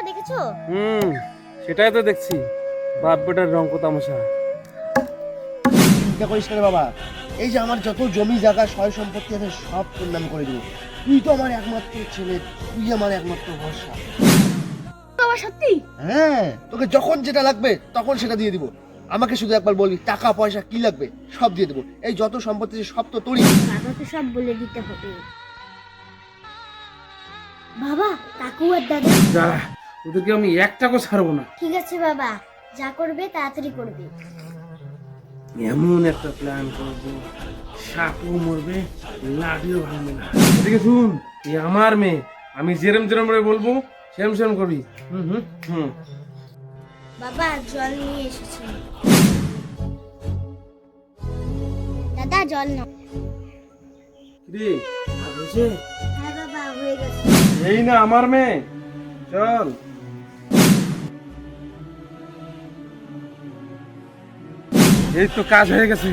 দেখেছো? সেটাই তো দেখছি, বাপ বেটার রঙ তামাশা। চিন্তা করিস না রে বাবা, এই যে আমার যত জমি জায়গা সয় সম্পত্তি আছে সব তোর নাম করে দিব। তুই তো আমার একমাত্র ছেলে, তুই আমার একমাত্র ভরসা। বাবা সত্যি? হ্যাঁ, তোকে যখন যেটা লাগবে তখন সেটা দিয়ে দিব। আমাকে শুধু একবার বলবি টাকা পয়সা কি লাগবে, সব দিয়ে দেবো। এই যত সম্পত্তি আছে সব তো তোরই। বাবাকে সব বলে দিতে হবে। বাবা, কাকু আর দাদা? দাঁড়া, ওদেরকে আমি এক টাকা ছাড়বো না। ঠিক আছে বাবা, যা করবে তাড়াতাড়ি করবে। এমন একটা প্ল্যান করবো, সাপও মরবে, লাঠিও ভাঙবে না। এদিকে শুন, এই আমার মেয়ে, আমি যেরম যেরম করে বলবো সেরম সেরম করবি। হুম হুম হুম বাবা, জল নিয়ে এসেছি। দাদা, জল নাও। রে, কাজ হয়েছে? হ্যাঁ বাবা, হয়ে গেছে। এই না আমার মেয়ে, চল। এই তো কাজ হয়ে গেছে।